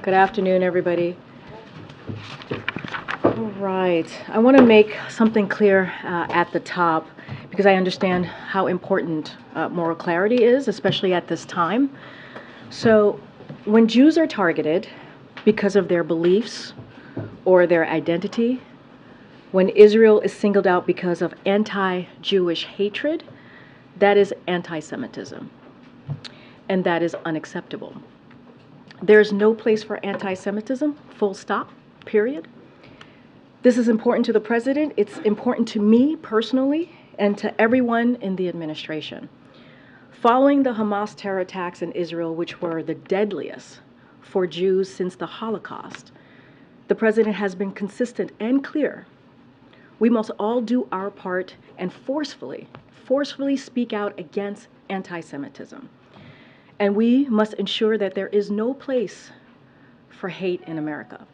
Good afternoon, everybody. All right. I want to make something clear at the top because I understand how important moral clarity is, especially at this time. So when Jews are targeted because of their beliefs or their identity, when Israel is singled out because of anti-Jewish hatred, that is anti-Semitism, and that is unacceptable. There's no place for anti-Semitism, full stop, period. This is important to the president. It's important to me personally and to everyone in the administration. Following the Hamas terror attacks in Israel, which were the deadliest for Jews since the Holocaust, the president has been consistent and clear. We must all do our part and forcefully speak out against anti-Semitism. And we must ensure that there is no place for hate in America.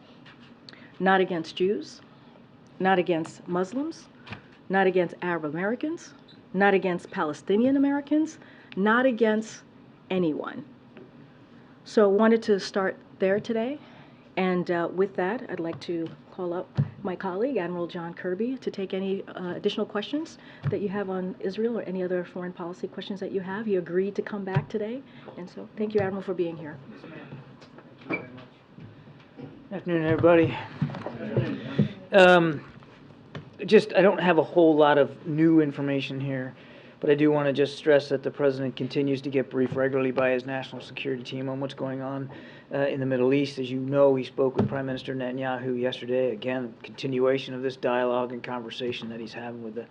Not against Jews, not against Muslims, not against Arab Americans, not against Palestinian Americans, not against anyone. So I wanted to start there today. And with that, I'd like to call up my colleague, Admiral John Kirby, to take any additional questions that you have on Israel or any other foreign policy questions that you have. He agreed to come back today. And so thank you, Admiral, for being here. Yes, ma'am. Thank you very much. Good afternoon, everybody. I don't have a whole lot of new information here, but I do want to just stress that the President continues to get briefed regularly by his national security team on what's going on in the Middle East. As you know, he spoke with Prime Minister Netanyahu yesterday. Again, continuation of this dialogue and conversation that he's having with the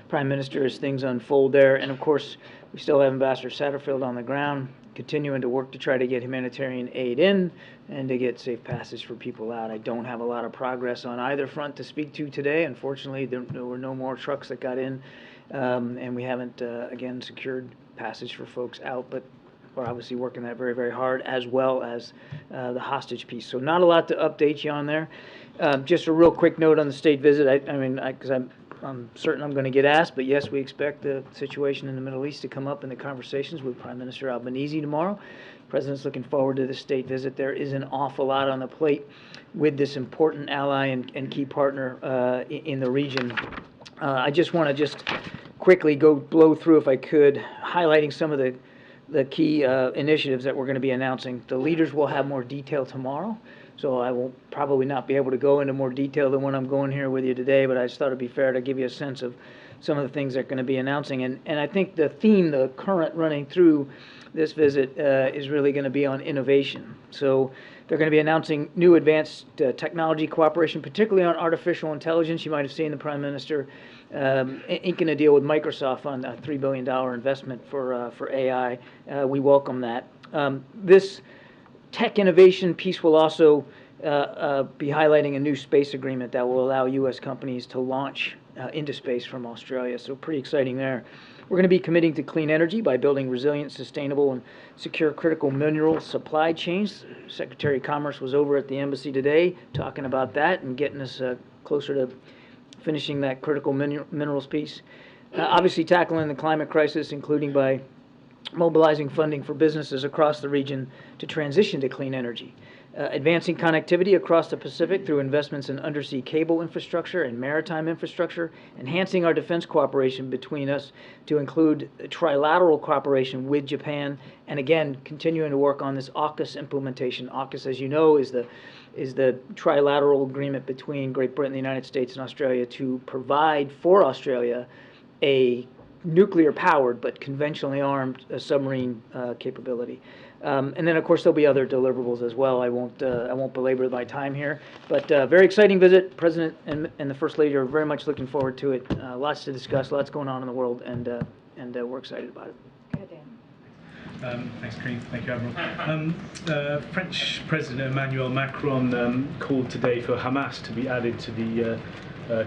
Prime Minister as things unfold there. And of course, we still have Ambassador Satterfield on the ground, continuing to work to try to get humanitarian aid in and to get safe passage for people out. I don't have a lot of progress on either front to speak to today. Unfortunately, there were no more trucks that got in, and we haven't, again, secured passage for folks out, but we're obviously working that very, very hard, as well as the hostage piece. So not a lot to update you on there. Just a real quick note on the state visit. Because I'm certain I'm going to get asked, but yes, we expect the situation in the Middle East to come up in the conversations with Prime Minister Albanese tomorrow. The President's looking forward to the state visit. There is an awful lot on the plate with this important ally and key partner in the region. I just want to quickly blow through, if I could, highlighting some of the key initiatives that we're going to be announcing. The leaders will have more detail tomorrow, so I will probably not be able to go into more detail than what I'm going here with you today, but I just thought it'd be fair to give you a sense of some of the things they're going to be announcing. And I think the theme, the current running through this visit is really going to be on innovation. So they're going to be announcing new advanced technology cooperation, particularly on artificial intelligence. You might have seen the Prime Minister inking a deal with Microsoft on a $3 billion investment for AI. We welcome that. This tech innovation piece will also be highlighting a new space agreement that will allow U.S. companies to launch into space from Australia. So pretty exciting there. We're going to be committing to clean energy by building resilient, sustainable, and secure critical mineral supply chains. Secretary of Commerce was over at the embassy today talking about that and getting us closer to finishing that critical minerals piece. Obviously tackling the climate crisis, including by mobilizing funding for businesses across the region to transition to clean energy. Advancing connectivity across the Pacific through investments in undersea cable infrastructure and maritime infrastructure, enhancing our defense cooperation between us to include trilateral cooperation with Japan, and again, continuing to work on this AUKUS implementation. AUKUS, as you know, is the trilateral agreement between Great Britain, the United States, and Australia to provide for Australia a nuclear-powered but conventionally armed submarine capability. And then, of course, there'll be other deliverables as well. I won't belabor my time here, but very exciting visit. President and the First Lady are very much looking forward to it. Lots to discuss, lots going on in the world, and we're excited about it. Go ahead, Dan. Thanks, Karine. Thank you, Admiral. French President Emmanuel Macron called today for Hamas to be added to the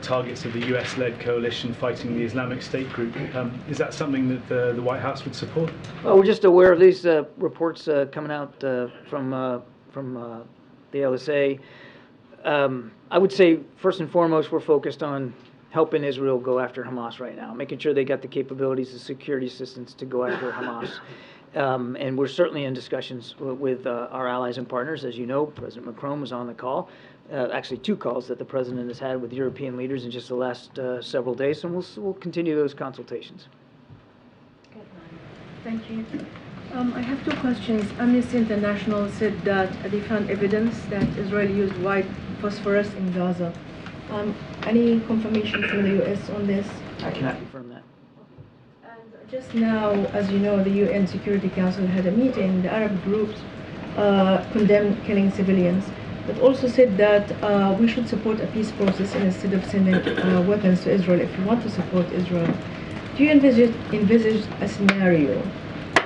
targets of the US-led coalition fighting the Islamic State group. Is that something that the White House would support? Well, we're just aware of these reports coming out from the LSA. I would say, first and foremost, we're focused on helping Israel go after Hamas right now, making sure they got the capabilities, the security assistance to go after Hamas. And we're certainly in discussions with our allies and partners. As you know, President Macron was on the call, actually 2 calls that the President has had with European leaders in just the last several days, and we'll continue those consultations. Thank you. I have 2 questions. Amnesty International said that they found evidence that Israel used white phosphorus in Gaza. Any confirmation from the U.S. on this? I cannot confirm that. And just now, as you know, the UN Security Council had a meeting. The Arab groups condemned killing civilians, but also said that we should support a peace process instead of sending weapons to Israel if we want to support Israel. Do you envisage a scenario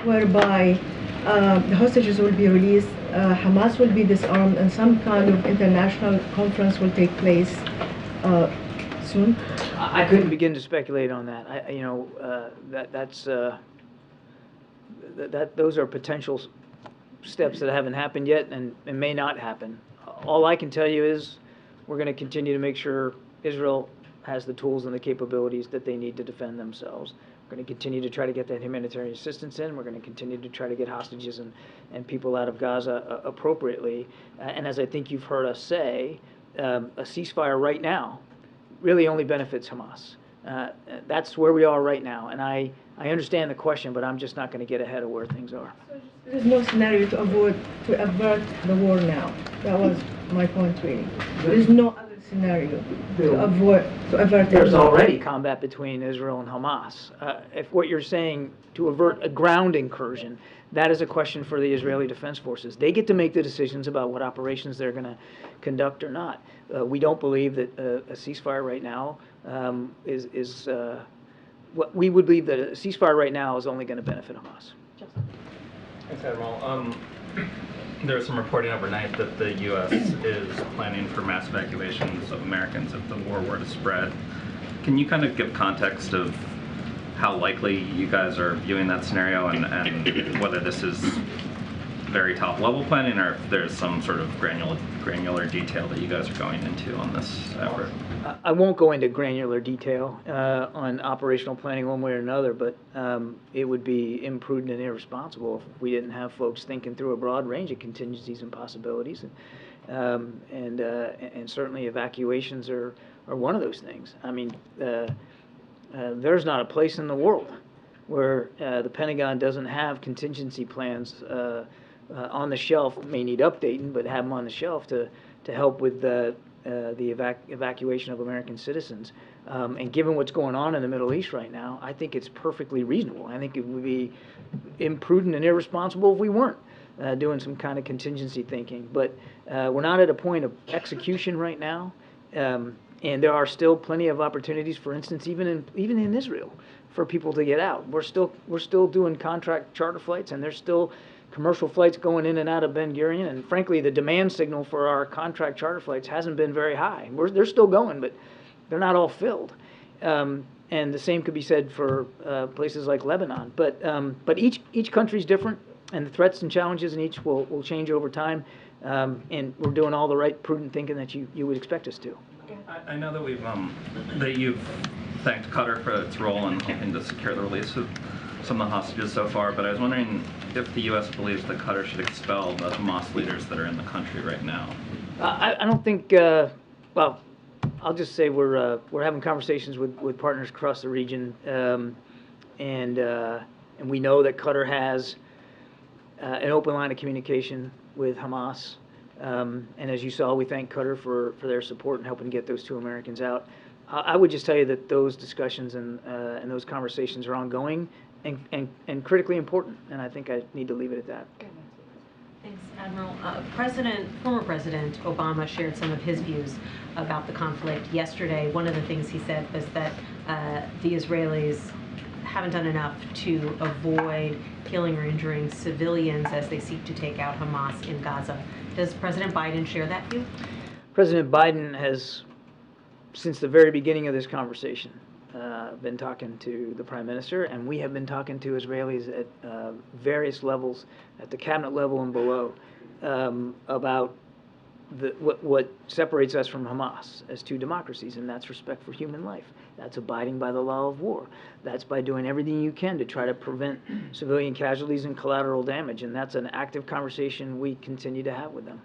whereby the hostages will be released, Hamas will be disarmed, and some kind of international conference will take place soon? I couldn't begin to speculate on that. Those are potential steps that haven't happened yet and may not happen. All I can tell you is we're going to continue to make sure Israel has the tools and the capabilities that they need to defend themselves. We're going to continue to try to get that humanitarian assistance in. We're going to continue to try to get hostages and people out of Gaza appropriately. And as I think you've heard us say, a ceasefire right now really only benefits Hamas. That's where we are right now. And I understand the question, but I'm just not going to get ahead of where things are. So there's no scenario to avert the war now. That was my point, really. There's no other scenario to avert. There's already combat between Israel and Hamas. If what you're saying to avert a ground incursion, that is a question for the Israeli Defense Forces. They get to make the decisions about what operations they're going to conduct or not. We don't believe that a ceasefire right now we would believe that a ceasefire right now is only going to benefit Hamas. Thanks, Admiral. There's some reporting overnight that the U.S. is planning for mass evacuations of Americans if the war were to spread. Can you kind of give context of how likely you guys are viewing that scenario and whether this is very top-level planning or if there's some sort of granular detail that you guys are going into on this effort? I won't go into granular detail on operational planning one way or another, but it would be imprudent and irresponsible if we didn't have folks thinking through a broad range of contingencies and possibilities. And certainly evacuations are one of those things. I mean, there's not a place in the world where the Pentagon doesn't have contingency plans on the shelf, may need updating, but have them on the shelf to help with the evacuation of American citizens. And given what's going on in the Middle East right now, I think it's perfectly reasonable. I think it would be imprudent and irresponsible if we weren't doing some kind of contingency thinking. But we're not at a point of execution right now. And there are still plenty of opportunities, for instance, even in Israel, for people to get out. We're still doing contract charter flights, and there's still commercial flights going in and out of Ben Gurion. And frankly, the demand signal for our contract charter flights hasn't been very high. They're still going, but they're not all filled. And the same could be said for places like Lebanon. But each country's different, and the threats and challenges in each will change over time. And we're doing all the right prudent thinking that you would expect us to. I know that you've thanked Qatar for its role in helping to secure the release of some of the hostages so far, but I was wondering if the U.S. believes that Qatar should expel the Hamas leaders that are in the country right now. I don't think. Well, I'll just say we're having conversations with partners across the region, and we know that Qatar has an open line of communication with Hamas. And as you saw, we thank Qatar for their support in helping get those 2 Americans out. I would just tell you that those discussions and those conversations are ongoing and critically important, and I think I need to leave it at that. Thanks, Admiral. Former President Obama shared some of his views about the conflict yesterday. One of the things he said was that the Israelis haven't done enough to avoid killing or injuring civilians as they seek to take out Hamas in Gaza. Does President Biden share that view? President Biden has, since the very beginning of this conversation, been talking to the Prime Minister, and we have been talking to Israelis at various levels, at the cabinet level and below, about what separates us from Hamas as two democracies, and that's respect for human life. That's abiding by the law of war. That's by doing everything you can to try to prevent civilian casualties and collateral damage, and that's an active conversation we continue to have with them.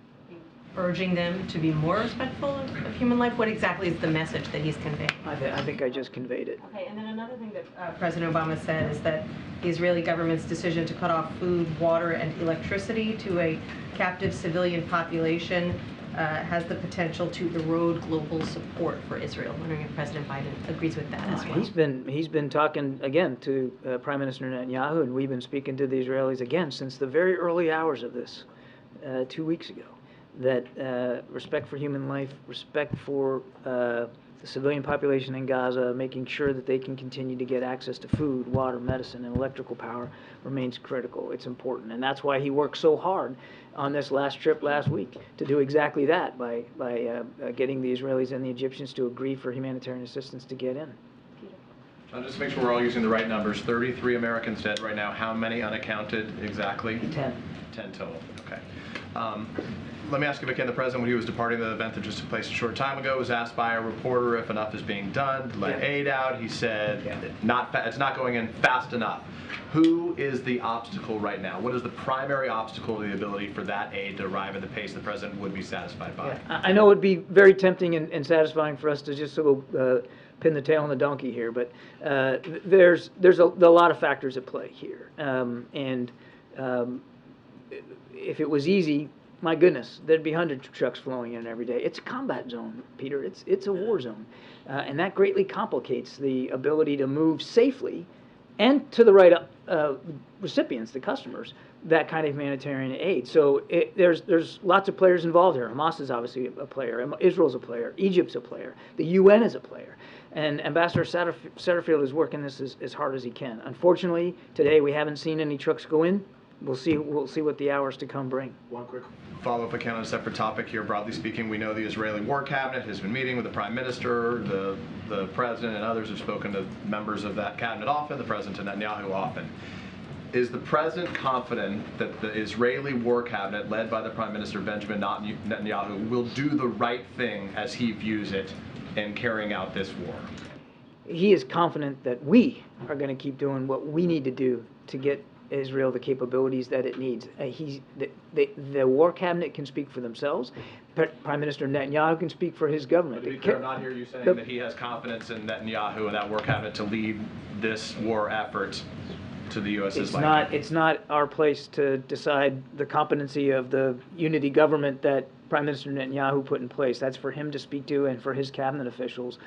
Urging them to be more respectful of human life? What exactly is the message that he's conveying? I think I just conveyed it. Okay, and then another thing that President Obama said is that the Israeli government's decision to cut off food, water, and electricity to a captive civilian population has the potential to erode global support for Israel. I'm wondering if President Biden agrees with that as well. He's been talking again to Prime Minister Netanyahu, and we've been speaking to the Israelis again since the very early hours of this 2 weeks ago. That respect for human life, respect for the civilian population in Gaza, making sure that they can continue to get access to food, water, medicine, and electrical power remains critical. It's important, and that's why he worked so hard on this last trip last week to do exactly that by getting the Israelis and the Egyptians to agree for humanitarian assistance to get in. Just to make sure we're all using the right numbers, 33 Americans dead right now. How many unaccounted exactly? 10. 10 total. Okay. Let me ask you again, the president, when he was departing the event that just took place a short time ago, was asked by a reporter if enough is being done to let aid out. He said, it's not going in fast enough. Who is the obstacle right now? What is the primary obstacle to the ability for that aid to arrive at the pace the president would be satisfied by? Yeah. I know it would be very tempting and satisfying for us to just sort of pin the tail on the donkey here, but there's a lot of factors at play here. If it was easy, my goodness, there'd be hundreds of trucks flowing in every day. It's a combat zone, Peter. It's a war zone. And that greatly complicates the ability to move safely and to the right recipients, the customers, that kind of humanitarian aid. So there's lots of players involved here. Hamas is obviously a player. Israel's a player. Egypt's a player. The UN is a player. And Ambassador Satterfield is working this as hard as he can. Unfortunately, today we haven't seen any trucks go in. We'll see what the hours to come bring. One quick follow-up account on a separate topic here. Broadly speaking, we know the Israeli War Cabinet has been meeting with the Prime Minister, the President, and others have spoken to members of that cabinet often, the President to Netanyahu often. Is the President confident that the Israeli War Cabinet, led by the Prime Minister Benjamin Netanyahu, will do the right thing as he views it in carrying out this war? He is confident that we are going to keep doing what we need to do to get Israel the capabilities that it needs. The War Cabinet can speak for themselves. Prime Minister Netanyahu can speak for his government. I'm not hearing you saying that he has confidence in Netanyahu and that War Cabinet to lead this war effort to the U.S.'s liking. It's not our place to decide the competency of the unity government that Prime Minister Netanyahu put in place. That's for him to speak to and for his cabinet officials.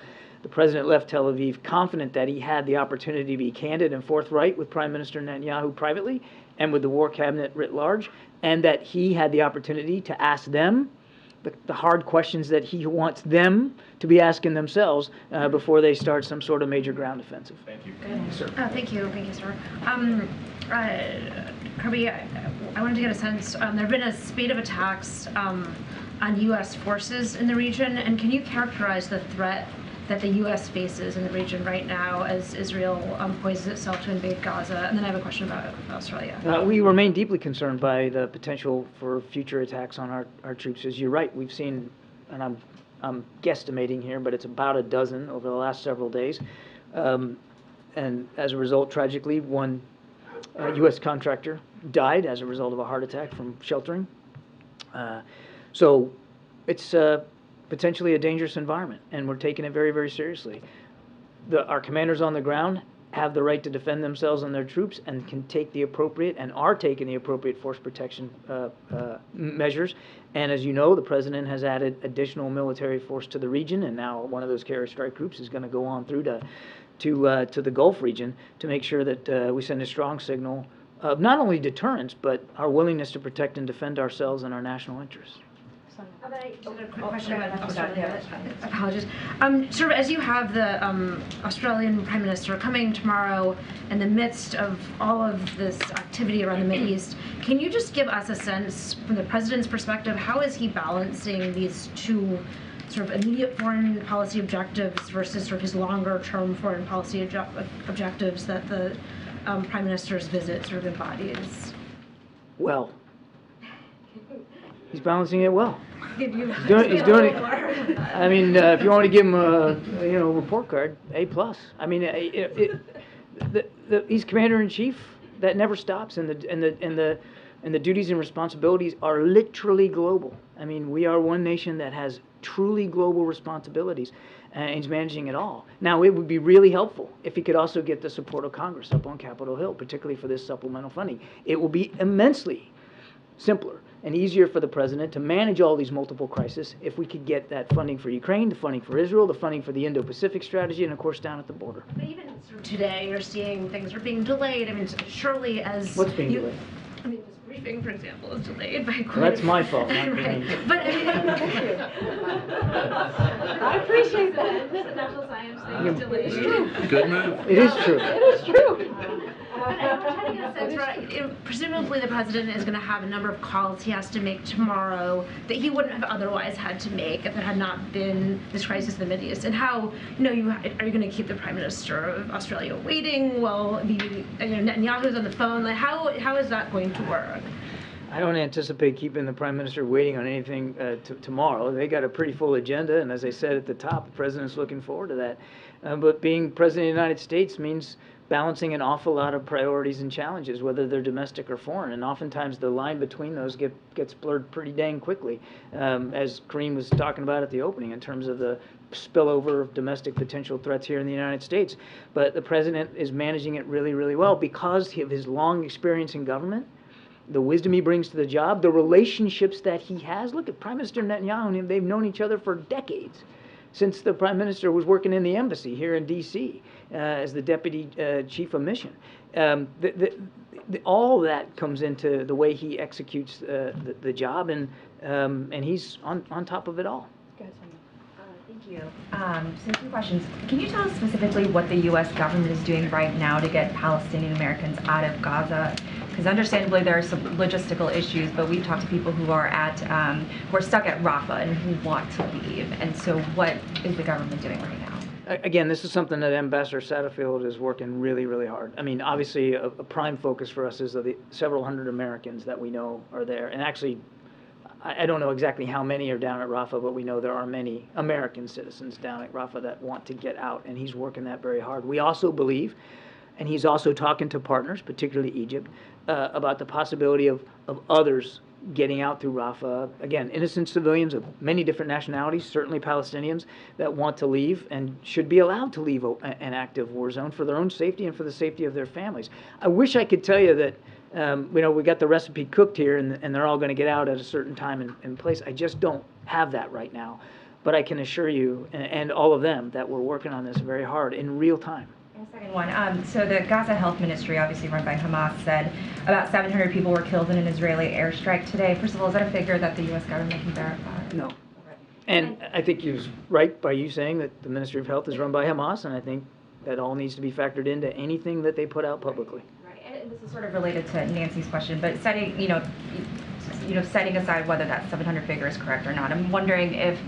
The president left Tel Aviv confident that he had the opportunity to be candid and forthright with Prime Minister Netanyahu privately and with the War Cabinet writ large, and that he had the opportunity to ask them the hard questions that he wants them to be asking themselves before they start some sort of major ground offensive. Thank you. Sir. Thank you, sir. Kirby, I wanted to get a sense. There have been a spate of attacks on U.S. forces in the region, and can you characterize the threat that the U.S. faces in the region right now as Israel poises itself to invade Gaza? And then I have a question about Australia. We remain deeply concerned by the potential for future attacks on our troops. As you're right, we've seen, and I'm guesstimating here, but it's about a dozen over the last several days. And as a result, tragically, one U.S. contractor died as a result of a heart attack from sheltering. So it's potentially a dangerous environment, and we're taking it very, very seriously. Our commanders on the ground have the right to defend themselves and their troops and can take the appropriate and are taking the appropriate force protection measures. And as you know, the president has added additional military force to the region, and now one of those carrier strike groups is going to go on through to the Gulf region to make sure that we send a strong signal of not only deterrence, but our willingness to protect and defend ourselves and our national interests. Question about Australia. Apologies. Sort of as you have the Australian Prime Minister coming tomorrow in the midst of all of this activity around the Mideast, can you just give us a sense from the President's perspective, how is he balancing these two sort of immediate foreign policy objectives versus sort of his longer-term foreign policy objectives that the Prime Minister's visit sort of embodies? Well, he's balancing it well. give you. He's doing it. I mean, if you want to give him a report card, A+. I mean, he's commander-in-chief. That never stops, and the duties and responsibilities are literally global. I mean, we are one nation that has truly global responsibilities, and he's managing it all. Now, it would be really helpful if he could also get the support of Congress up on Capitol Hill, particularly for this supplemental funding. It will be immensely simpler and easier for the president to manage all these multiple crises if we could get that funding for Ukraine, the funding for Israel, the funding for the Indo-Pacific strategy, and of course down at the border. But even sort of today, you're seeing things are being delayed. I mean, surely as What's being delayed? I mean, this briefing, for example, is delayed by quite. Well, that's my fault. Not right. But I mean, I appreciate that. the natural science thing is delayed. Good move. It is true. It is true. But I'm trying to get a sense, right? Presumably, the president is going to have a number of calls he has to make tomorrow that he wouldn't have otherwise had to make if there had not been this crisis in the Mideast. And how, are you going to keep the Prime Minister of Australia waiting while Netanyahu's on the phone? Like, how is that going to work? I don't anticipate keeping the Prime Minister waiting on anything tomorrow. They got a pretty full agenda, and as I said at the top, the President's looking forward to that. But being President of the United States means balancing an awful lot of priorities and challenges, whether they're domestic or foreign, and oftentimes the line between those gets blurred pretty dang quickly, as Karine was talking about at the opening in terms of the spillover of domestic potential threats here in the United States. But the President is managing it really, really well because of his long experience in government, the wisdom he brings to the job, the relationships that he has. Look at Prime Minister Netanyahu and they've known each other for decades, since the Prime Minister was working in the embassy here in D.C. As the Deputy Chief of Mission. All that comes into the way he executes the job, and he's on top of it all. Thank you. So 2 questions. Can you tell us specifically what the U.S. government is doing right now to get Palestinian Americans out of Gaza? Because understandably there are some logistical issues, but we've talked to people who are who are stuck at Rafah and who want to leave. And so what is the government doing right now? Again, this is something that Ambassador Satterfield is working really, really hard. I mean, obviously a prime focus for us is the several hundred Americans that we know are there. And actually, I don't know exactly how many are down at Rafah, but we know there are many American citizens down at Rafah that want to get out, and he's working that very hard. We also believe, and he's also talking to partners, particularly Egypt, about the possibility of others getting out through Rafah. Again, innocent civilians of many different nationalities, certainly Palestinians, that want to leave and should be allowed to leave an active war zone for their own safety and for the safety of their families. I wish I could tell you that we got the recipe cooked here and they're all going to get out at a certain time and place. I just don't have that right now. But I can assure you, and all of them, that we're working on this very hard in real time. And a second one. So the Gaza Health Ministry, obviously run by Hamas, said about 700 people were killed in an Israeli airstrike today. First of all, is that a figure that the U.S. government can verify? No. And I think he was right by you saying that the Ministry of Health is run by Hamas, and I think that all needs to be factored into anything that they put out publicly. Right. And this is sort of related to Nancy's question, but setting aside whether that 700 figure is correct or not, I'm wondering if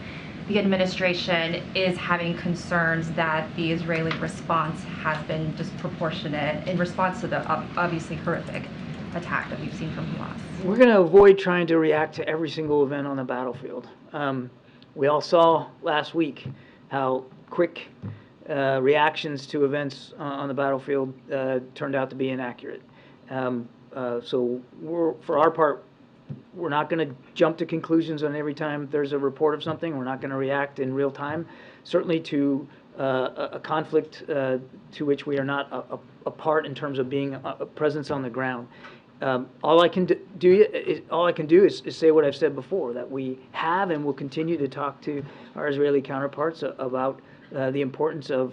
the administration is having concerns that the Israeli response has been disproportionate in response to the obviously horrific attack that we've seen from Hamas. We're going to avoid trying to react to every single event on the battlefield. We all saw last week how quick reactions to events on the battlefield turned out to be inaccurate. So for our part, we're not going to jump to conclusions on every time there's a report of something. We're not going to react in real time, certainly to a conflict to which we are not a part in terms of being a presence on the ground. All I can do is say what I've said before, that we have and will continue to talk to our Israeli counterparts about the importance of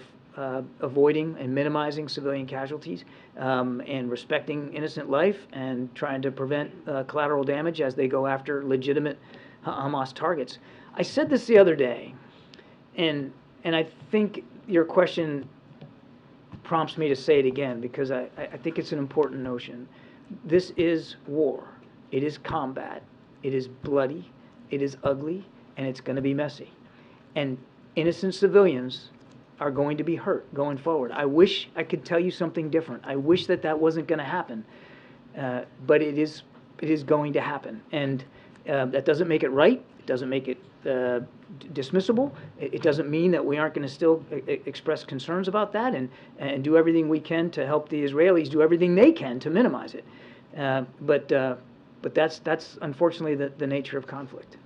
avoiding and minimizing civilian casualties and respecting innocent life and trying to prevent collateral damage as they go after legitimate Hamas targets. I said this the other day, and I think your question prompts me to say it again because I think it's an important notion. This is war. It is combat. It is bloody. It is ugly, and it's going to be messy. And innocent civilians are going to be hurt going forward. I wish I could tell you something different. I wish that wasn't going to happen, but it is going to happen. And That doesn't make it right. It doesn't make it dismissible. It doesn't mean that we aren't going to still express concerns about that and do everything we can to help the Israelis do everything they can to minimize it. But that's unfortunately the nature of conflict.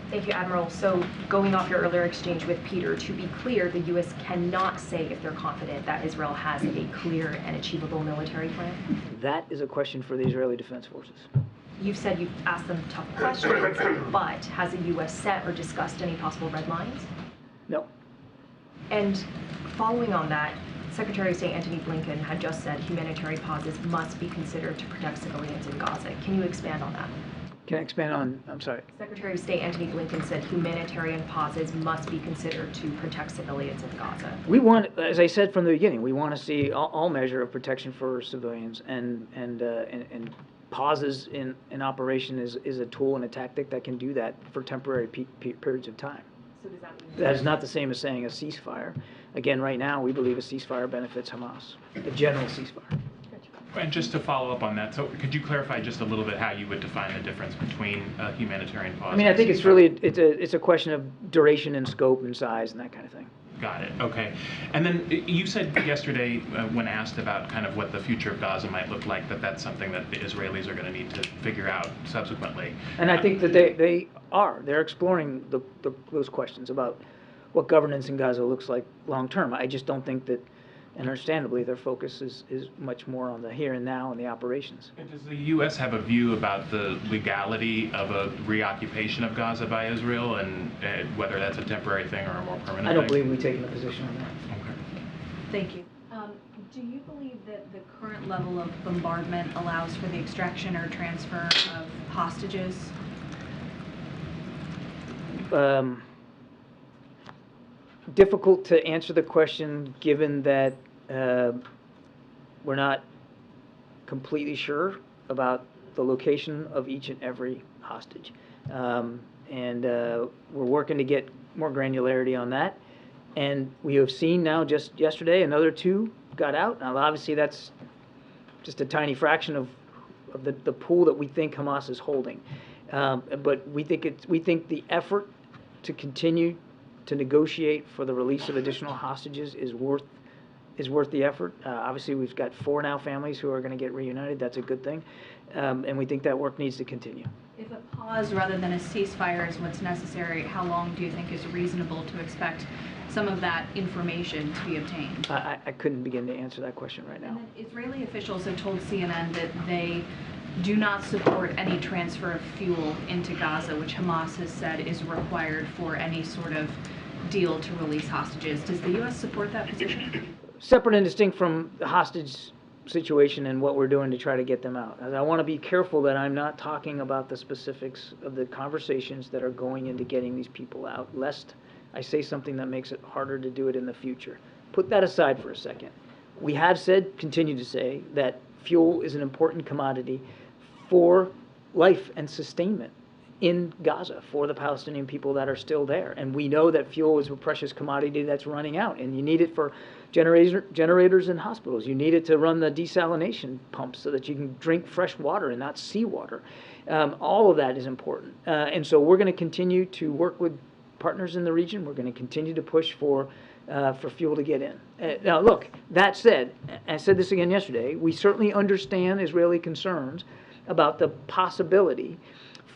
Thank you, Admiral. So going off your earlier exchange with Peter, to be clear, the U.S. cannot say if they're confident that Israel has a clear and achievable military plan? That is a question for the Israeli Defense Forces. You've said you've asked them tough questions, but has the U.S. set or discussed any possible red lines? No. And following on that, Secretary of State Antony Blinken had just said humanitarian pauses must be considered to protect civilians in Gaza. Can you expand on that? Can I expand on, I'm sorry? Secretary of State Antony Blinken said humanitarian pauses must be considered to protect civilians in Gaza. We want, as I said from the beginning, we want to see all measure of protection for civilians, and pauses in operation is a tool and a tactic that can do that for temporary periods of time. So does that mean that is not the same as saying a ceasefire? Again, right now, we believe a ceasefire benefits Hamas, a general ceasefire. And just to follow up on that, so could you clarify just a little bit how you would define the difference between a humanitarian pause? I mean, I think it's really, it's a question of duration and scope and size and that kind of thing. Got it. Okay. And then you said yesterday when asked about kind of what the future of Gaza might look like, that's something that the Israelis are going to need to figure out subsequently. And I think that they're exploring those questions about what governance in Gaza looks like long term. I just don't think that, and understandably, their focus is much more on the here and now and the operations. And does the U.S. have a view about the legality of a reoccupation of Gaza by Israel, and whether that's a temporary thing or a more permanent thing? I don't believe we've taken a position on that. Okay. Thank you. Do you believe that the current level of bombardment allows for the extraction or transfer of hostages? Difficult to answer the question given that we're not completely sure about the location of each and every hostage. And we're working to get more granularity on that. And we have seen now just yesterday another 2 got out. Now obviously that's just a tiny fraction of the pool that we think Hamas is holding. But we think the effort to continue to negotiate for the release of additional hostages is worth the effort. Obviously, we've got 4 now families who are going to get reunited. That's a good thing, and we think that work needs to continue. If a pause rather than a ceasefire is what's necessary, how long do you think is reasonable to expect some of that information to be obtained? I couldn't begin to answer that question right now. And then Israeli officials have told CNN that they do not support any transfer of fuel into Gaza, which Hamas has said is required for any sort of deal to release hostages. Does the U.S. support that position? Separate and distinct from the hostage situation and what we're doing to try to get them out. I want to be careful that I'm not talking about the specifics of the conversations that are going into getting these people out, lest I say something that makes it harder to do it in the future. Put that aside for a second. We have said, continue to say, that fuel is an important commodity for life and sustainment in Gaza for the Palestinian people that are still there. And we know that fuel is a precious commodity that's running out, and you need it for generators in hospitals. You need it to run the desalination pumps so that you can drink fresh water and not seawater. All of that is important. And so we're going to continue to work with partners in the region. We're going to continue to push for fuel to get in. Now, look, that said, I said this again yesterday, we certainly understand Israeli concerns about the possibility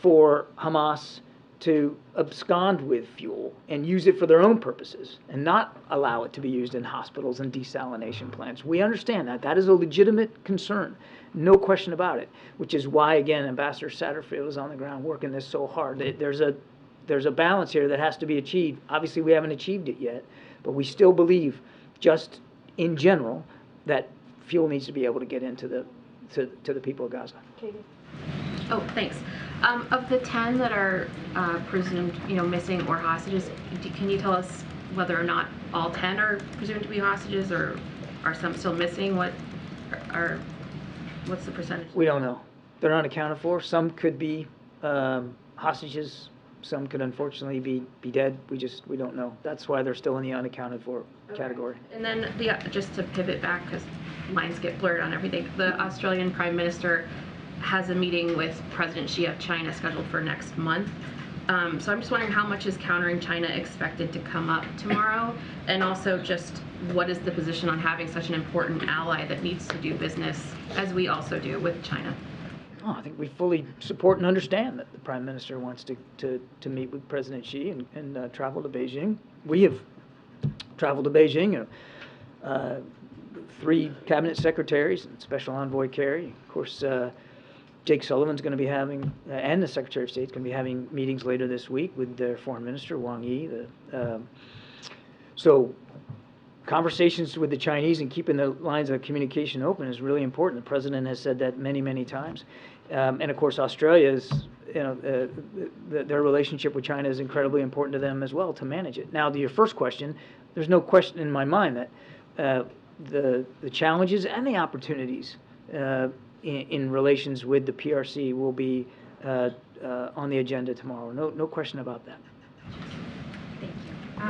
for Hamas to abscond with fuel and use it for their own purposes and not allow it to be used in hospitals and desalination plants. We understand that. That is a legitimate concern, no question about it, which is why, again, Ambassador Satterfield is on the ground working this so hard. There's a balance here that has to be achieved. Obviously, we haven't achieved it yet, but we still believe, just in general, that fuel needs to be able to get into the people of Gaza. Katie. Oh, thanks. Of the 10 that are presumed, missing or hostages, can you tell us whether or not all 10 are presumed to be hostages, or are some still missing? What's the percentage? We don't know. They're not accounted for. Some could be hostages. Some could unfortunately be dead. We don't know. That's why they're still in the unaccounted for category. And then just to pivot back, because lines get blurred on everything, the Australian Prime Minister has a meeting with President Xi of China scheduled for next month. So I'm just wondering how much is countering China expected to come up tomorrow? And also just what is the position on having such an important ally that needs to do business, as we also do, with China? Oh, I think we fully support and understand that the Prime Minister wants to meet with President Xi and travel to Beijing. We have traveled to Beijing, 3 cabinet secretaries and Special Envoy Kerry. Of course, Jake Sullivan's going to be having, and the Secretary of State's going to be having meetings later this week with their Foreign Minister, Wang Yi. So conversations with the Chinese and keeping the lines of communication open is really important. The President has said that many, many times. And of course, Australia's, their relationship with China is incredibly important to them as well to manage it. Now, to your first question, there's no question in my mind that the challenges and the opportunities in relations with the PRC will be on the agenda tomorrow. No question about that. Thank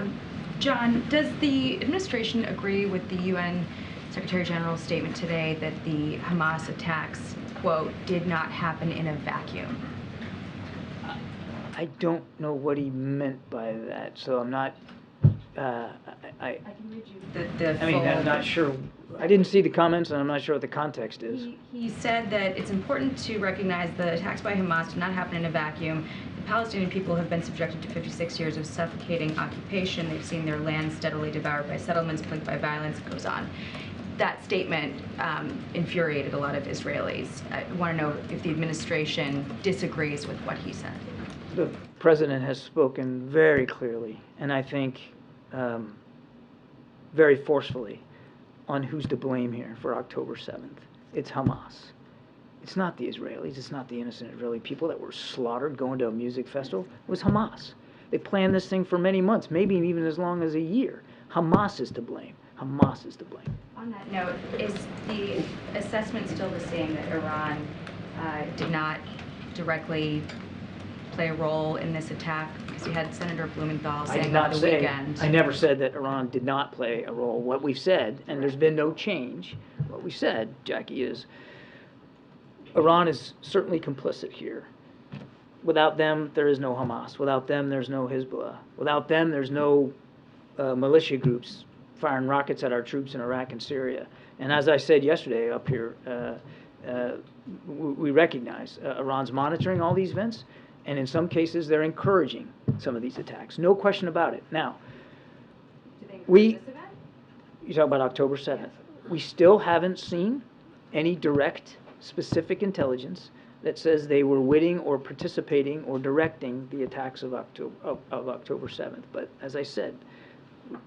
you. John, does the administration agree with the UN Secretary General's statement today that the Hamas attacks, quote, did not happen in a vacuum? I don't know what he meant by that, so I'm not. I can read you I'm not sure. I didn't see the comments, and I'm not sure what the context is. He said that it's important to recognize the attacks by Hamas did not happen in a vacuum. The Palestinian people have been subjected to 56 years of suffocating occupation. They've seen their land steadily devoured by settlements, plagued by violence. It goes on. That statement infuriated a lot of Israelis. I want to know if the administration disagrees with what he said. The President has spoken very clearly, and I think very forcefully, on who's to blame here for October 7th. It's Hamas. It's not the Israelis. It's not the innocent Israeli people that were slaughtered going to a music festival. It was Hamas. They planned this thing for many months, maybe even as long as a year. Hamas is to blame. Hamas is to blame. On that note, is the assessment still the same that Iran did not directly play a role in this attack? Because you had Senator Blumenthal saying over the weekend. I never said that Iran did not play a role. What we've said, and there's been no change, what we said, Jackie, is Iran is certainly complicit here. Without them, there is no Hamas. Without them, there's no Hezbollah. Without them, there's no militia groups firing rockets at our troops in Iraq and Syria. And as I said yesterday up here, we recognize Iran's monitoring all these events, and in some cases, they're encouraging some of these attacks. No question about it. Now, you talk about October 7th. We still haven't seen any direct, specific intelligence that says they were witting or participating or directing the attacks of October 7th. But as I said,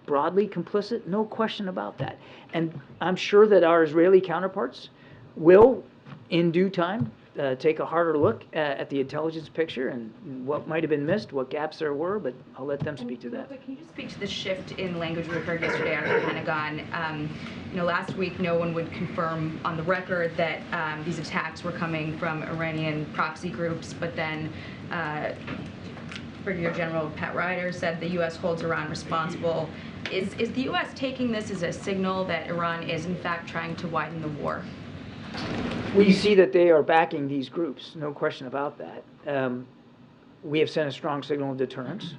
broadly complicit, no question about that. And I'm sure that our Israeli counterparts will, in due time, take a harder look at the intelligence picture and what might have been missed, what gaps there were, but I'll let them speak to that. Can you just speak to the shift in language we heard yesterday out of the Pentagon? Last week no one would confirm on the record that these attacks were coming from Iranian proxy groups, but then Brigadier General Pat Ryder said the U.S. holds Iran responsible. Is the U.S. taking this as a signal that Iran is in fact trying to widen the war? We see that they are backing these groups, no question about that. We have sent a strong signal of deterrence.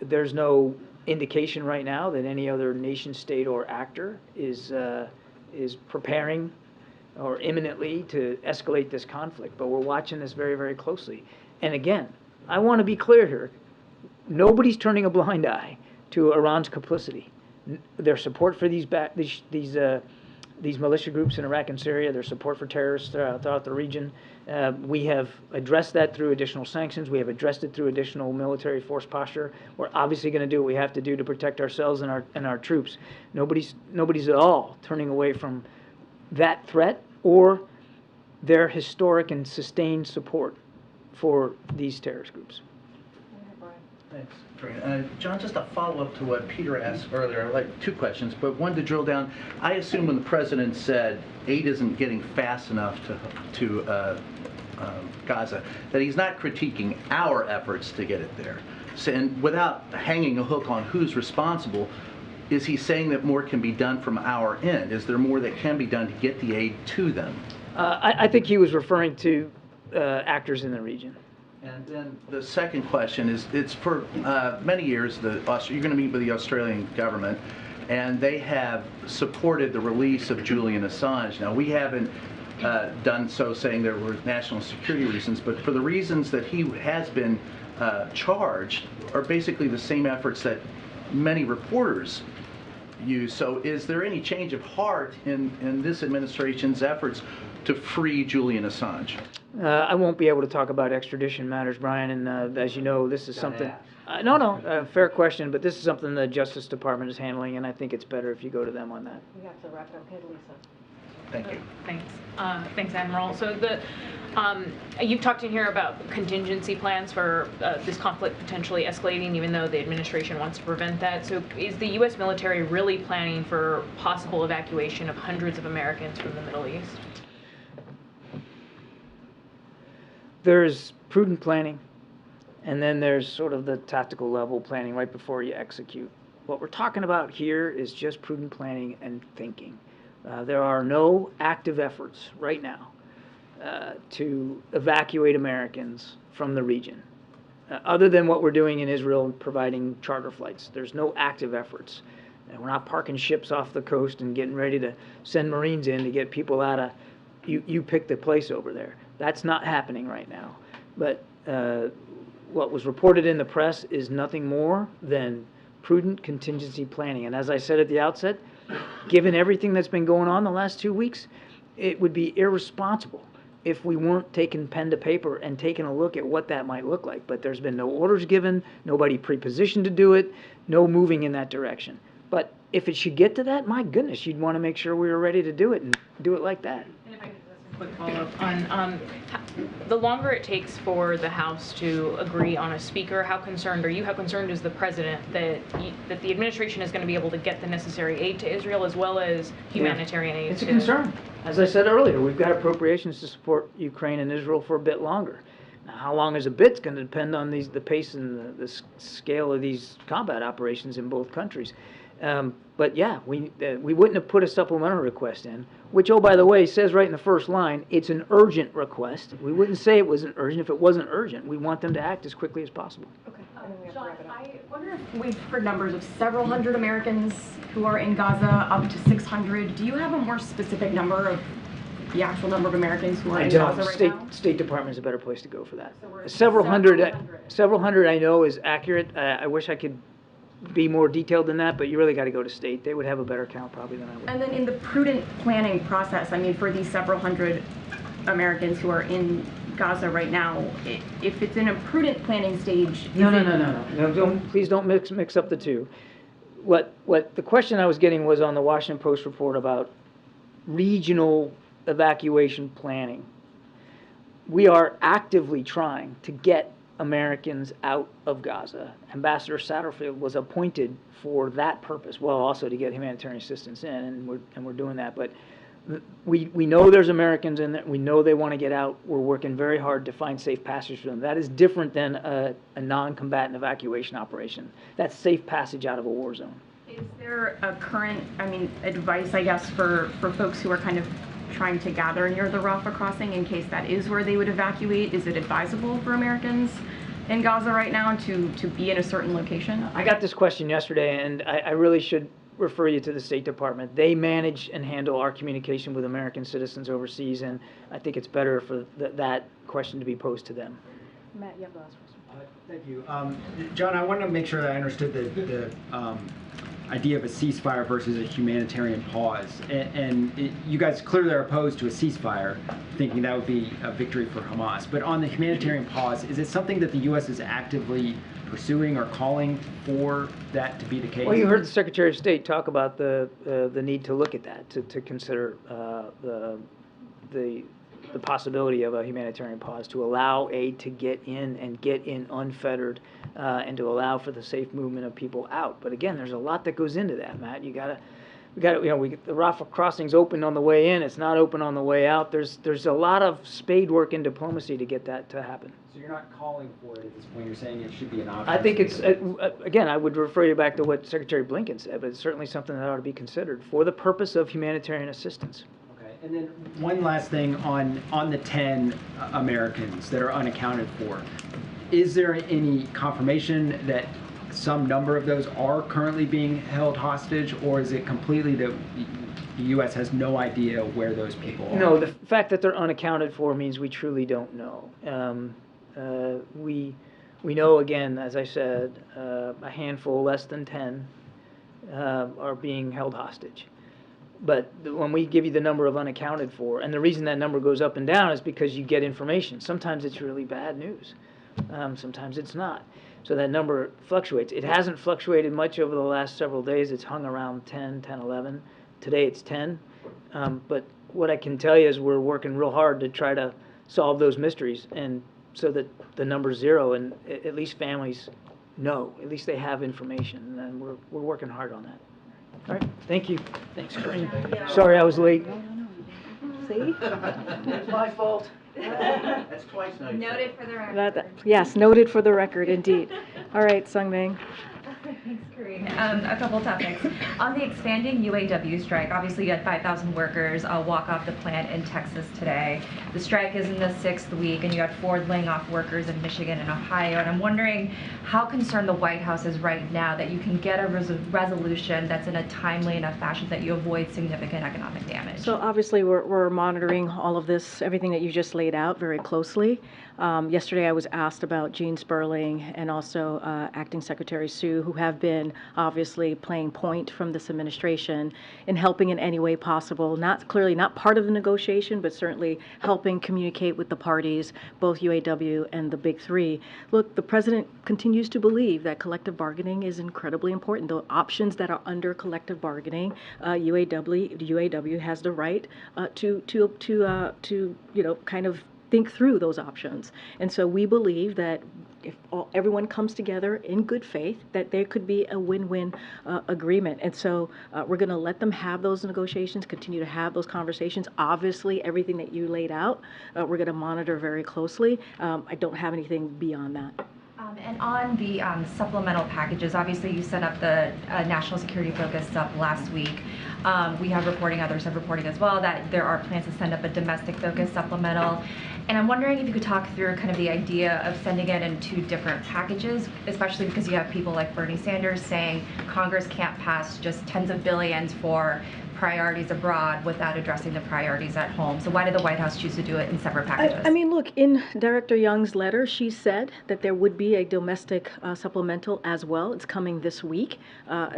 There's no indication right now that any other nation, state, or actor is preparing or imminently to escalate this conflict, but we're watching this very, very closely. And again, I want to be clear here. Nobody's turning a blind eye to Iran's complicity. Their support for these militia groups in Iraq and Syria, their support for terrorists throughout the region. We have addressed that through additional sanctions. We have addressed it through additional military force posture. We're obviously going to do what we have to do to protect ourselves and our troops. Nobody's at all turning away from that threat or their historic and sustained support for these terrorist groups. Thanks, Karine. John, just a follow-up to what Peter asked earlier. I'd like 2 questions, but one to drill down. I assume when the President said aid isn't getting fast enough to Gaza, that he's not critiquing our efforts to get it there. So, and without hanging a hook on who's responsible, is he saying that more can be done from our end? Is there more that can be done to get the aid to them? I think he was referring to actors in the region. And then the second question is, it's for many years, you're going to meet with the Australian government, and they have supported the release of Julian Assange. Now, we haven't done so saying there were national security reasons, but for the reasons that he has been charged are basically the same efforts that many reporters use. So is there any change of heart in this administration's efforts to free Julian Assange? I won't be able to talk about extradition matters, Brian, and as you know, this is something... fair question, but this is something the Justice Department is handling, and I think it's better if you go to them on that. We have to wrap up. Okay, Lisa. Thank you. Thanks. Thanks, Admiral. So you've talked in here about contingency plans for this conflict potentially escalating, even though the administration wants to prevent that. So is the U.S. military really planning for possible evacuation of hundreds of Americans from the Middle East? There's prudent planning, and then there's sort of the tactical level planning right before you execute. What we're talking about here is just prudent planning and thinking. There are no active efforts right now to evacuate Americans from the region, other than what we're doing in Israel, providing charter flights. There's no active efforts. And we're not parking ships off the coast and getting ready to send Marines in to get people out of, you pick the place over there. That's not happening right now. But what was reported in the press is nothing more than prudent contingency planning. And as I said at the outset, given everything that's been going on the last 2 weeks, it would be irresponsible if we weren't taking pen to paper and taking a look at what that might look like. But there's been no orders given, nobody pre-positioned to do it, no moving in that direction. But if it should get to that, my goodness, you'd want to make sure we were ready to do it and do it like that. And if I could just ask a quick follow-up on the longer it takes for the House to agree on a speaker, how concerned are you? How concerned is the president that the administration is going to be able to get the necessary aid to Israel as well as humanitarian aid? It's a concern. As I said earlier, we've got appropriations to support Ukraine and Israel for a bit longer. Now, how long is a bit's going to depend on the pace and the scale of these combat operations in both countries. But yeah, we wouldn't have put a supplemental request in, which, oh, by the way, says right in the first line, it's an urgent request. We wouldn't say it wasn't urgent if it wasn't urgent. We want them to act as quickly as possible. Okay. John, I wonder if we've heard numbers of several hundred Americans who are in Gaza, up to 600. Do you have a more specific number of the actual number of Americans who are in Gaza right now? State Department is a better place to go for that. So several hundred I know is accurate. I wish I could be more detailed than that, but you really got to go to state. They would have a better count probably than I would. And then in the prudent planning process, I mean, for these several hundred Americans who are in Gaza right now, if it's in a prudent planning stage... No, please don't mix up the two. What the question I was getting was on the Washington Post report about regional evacuation planning. We are actively trying to get Americans out of Gaza. Ambassador Satterfield was appointed for that purpose, well, also to get humanitarian assistance in, and we're doing that. But we know there's Americans in there. We know they want to get out. We're working very hard to find safe passage for them. That is different than a non-combatant evacuation operation. That's safe passage out of a war zone. Is there a current, advice, I guess, for folks who are kind of trying to gather near the Rafah crossing in case that is where they would evacuate? Is it advisable for Americans in Gaza right now to be in a certain location? I got this question yesterday, and I really should refer you to the State Department. They manage and handle our communication with American citizens overseas, and I think it's better for that question to be posed to them. Matt, you have the last question. Thank you. John, I want to make sure that I understood the idea of a ceasefire versus a humanitarian pause. And you guys clearly are opposed to a ceasefire, thinking that would be a victory for Hamas. But on the humanitarian pause, is it something that the U.S. is actively pursuing or calling for that to be the case? Well, you heard the Secretary of State talk about the need to look at that, to consider the possibility of a humanitarian pause, to allow aid to get in and get in unfettered, and to allow for the safe movement of people out. But again, there's a lot that goes into that, Matt. You gotta we got, the Rafah crossing's open on the way in, it's not open on the way out. There's a lot of spade work in diplomacy to get that to happen. So you're not calling for it at this point, you're saying it should be an option? I think it's, again, I would refer you back to what Secretary Blinken said, but it's certainly something that ought to be considered for the purpose of humanitarian assistance. Okay, and then one last thing on the 10 Americans that are unaccounted for. Is there any confirmation that some number of those are currently being held hostage, or is it completely that the U.S. has no idea where those people are? No, the fact that they're unaccounted for means we truly don't know. We know, again, as I said, a handful, less than 10, are being held hostage. But when we give you the number of unaccounted for, and the reason that number goes up and down is because you get information. Sometimes it's really bad news. Sometimes it's not. So that number fluctuates. It hasn't fluctuated much over the last several days. It's hung around 10, 11. Today it's 10. But what I can tell you is we're working real hard to try to solve those mysteries, and so that the number's 0 and at least families know, at least they have information, and we're working hard on that. All right, thank you. Thanks, Karine. Sorry I was late. See? It's my fault. That's twice now. Noted for the record. Yes, noted for the record, indeed. All right, Sung Ming. Thanks, Karine. A couple topics. On the expanding UAW strike, obviously you had 5,000 workers walk off the plant in Texas today. The strike is in the 6th week, and you had Ford laying off workers in Michigan and Ohio. And I'm wondering how concerned the White House is right now that you can get a resolution that's in a timely enough fashion that you avoid significant economic damage. So obviously we're monitoring all of this, everything that you just laid out very closely. Yesterday I was asked about Gene Sperling and also Acting Secretary Sue, who have been obviously playing point from this administration in helping in any way possible, clearly not part of the negotiation, but certainly helping communicate with the parties, both UAW and the Big Three. Look, the president continues to believe that collective bargaining is incredibly important. The options that are under collective bargaining, UAW has the right to kind of think through those options. And so we believe that if everyone comes together in good faith, that there could be a win-win agreement. And so we're going to let them have those negotiations, continue to have those conversations. Obviously, everything that you laid out, we're going to monitor very closely. I don't have anything beyond that. And on the supplemental packages, obviously you set up the national security focus up last week. We have reporting, others have reported as well, that there are plans to send up a domestic focus supplemental. And I'm wondering if you could talk through kind of the idea of sending it in 2 different packages, especially because you have people like Bernie Sanders saying Congress can't pass just tens of billions for priorities abroad without addressing the priorities at home. So why did the White House choose to do it in separate packages? I mean, look, in Director Young's letter, she said that there would be a domestic supplemental as well. It's coming this week.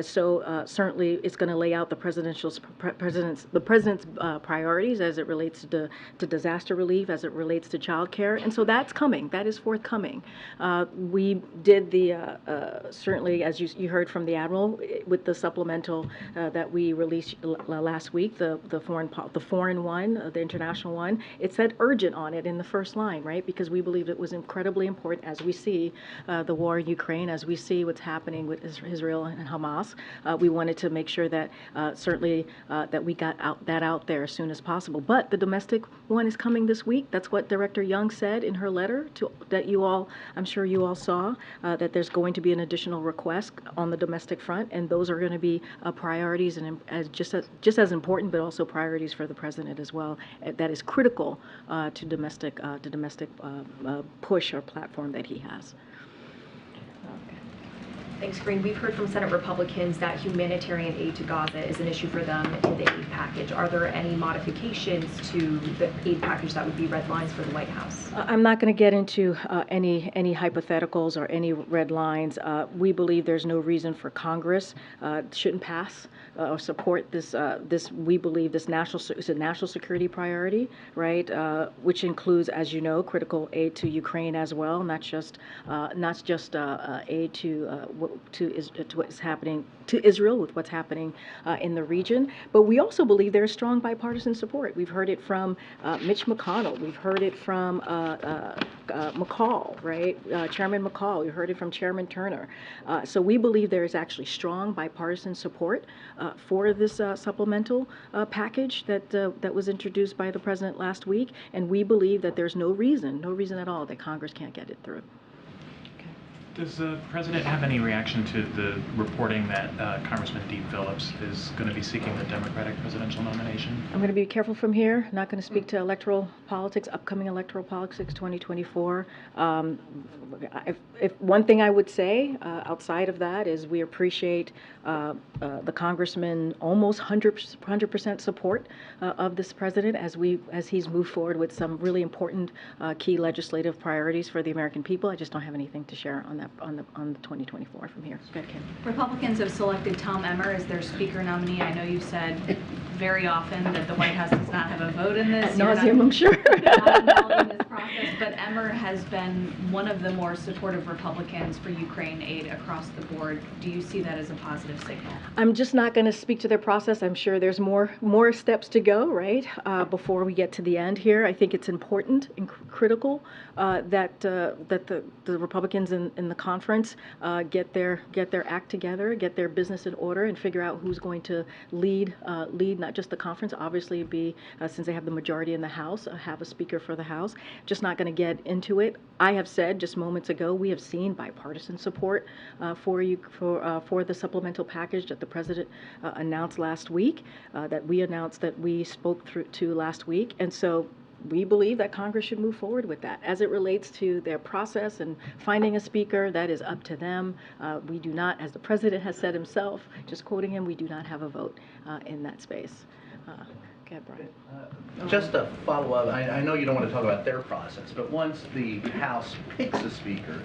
So certainly it's going to lay out the president's priorities as it relates to disaster relief, as it relates to child care. And so that's coming. That is forthcoming. We did certainly, as you heard from the Admiral, with the supplemental that we released last week, the foreign one, the international one, it said urgent on it in the first line, right? Because we believed it was incredibly important as we see the war in Ukraine, as we see what's happening with Israel and Hamas. We wanted to make sure that certainly that we got that out there as soon as possible. But the domestic one is coming this week. That's what Director Young said in her letter that you all, I'm sure you all saw, that there's going to be an additional request on the domestic front, and those are going to be priorities and just as important, but also priorities for the president as well. That is critical to domestic push or platform that he has. Thanks, Karine. We've heard from Senate Republicans that humanitarian aid to Gaza is an issue for them in the aid package. Are there any modifications to the aid package that would be red lines for the White House? I'm not going to get into any hypotheticals or any red lines. We believe there's no reason for Congress shouldn't pass or support this. We believe this is a national security priority, right? Which includes, as you know, critical aid to Ukraine as well, not just aid to what's happening to Israel with what's happening in the region. But we also believe there is strong bipartisan support. We've heard it from Mitch McConnell. We've heard it from McCall, right? Chairman McCall, you heard it from Chairman Turner. So we believe there is actually strong bipartisan support for this supplemental package that was introduced by the President last week, and we believe that there's no reason at all that Congress can't get it through. Does the President have any reaction to the reporting that Congressman Dean Phillips is going to be seeking the Democratic presidential nomination? I'm going to be careful from here. Not going to speak to electoral politics, upcoming electoral politics 2024. If one thing I would say outside of that is we appreciate the Congressman almost 100% support of this President as he's moved forward with some really important key legislative priorities for the American people. I just don't have anything to share on that on the 2024 from here. Go ahead, Kim. Republicans have selected Tom Emmer as their speaker nominee. I know you've said very often that the White House does not have a vote in this. Ad nauseum, I'm sure. Not involved in this process, but Emmer has been one of the more supportive Republicans for Ukraine aid across the board. Do you see that as a positive signal? I'm just not going to speak to their process. I'm sure there's more steps to go, right, before we get to the end here. I think it's important and critical that the Republicans in the conference get their act together, get their business in order, and figure out who's going to lead not just the conference, obviously be, since they have the majority in the House, have a speaker for the House. Just not going to get into it. I have said just moments ago, we have seen bipartisan support for the supplemental package that the President announced last week, that we announced that we spoke to last week. And so we believe that Congress should move forward with that. As it relates to their process and finding a speaker, that is up to them. We do not, as the President has said himself, just quoting him, we do not have a vote in that space. Go ahead, Brian. Just a follow-up, I know you don't want to talk about their process, but once the House picks a speaker,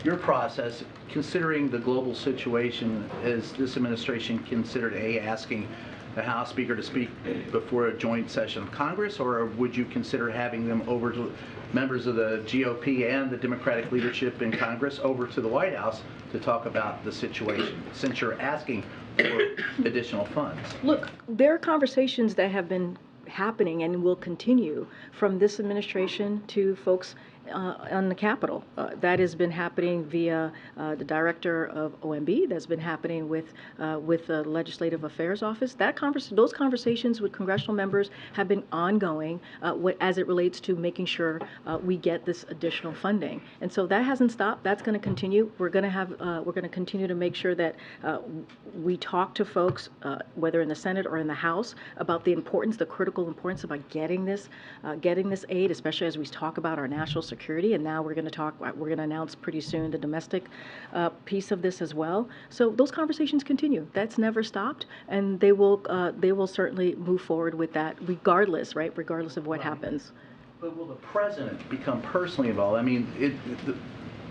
your process, considering the global situation, is this administration considered asking the House Speaker to speak before a joint session of Congress, or would you consider having them over to members of the GOP and the Democratic leadership in Congress over to the White House to talk about the situation, since you're asking for additional funds? Look, there are conversations that have been happening and will continue from this administration to folks on the Capitol. That has been happening via the director of OMB. That's been happening with the Legislative Affairs Office. Those conversations with congressional members have been ongoing as it relates to making sure we get this additional funding. And so that hasn't stopped. That's going to continue. We're going to continue to make sure that we talk to folks, whether in the Senate or in the House, about the critical importance about getting this aid, especially as we talk about our national security. And now we're going to announce pretty soon the domestic piece of this as well. So those conversations continue. That's never stopped, and they will certainly move forward with that, regardless, right? Regardless of what happens. But will the President become personally involved? I mean,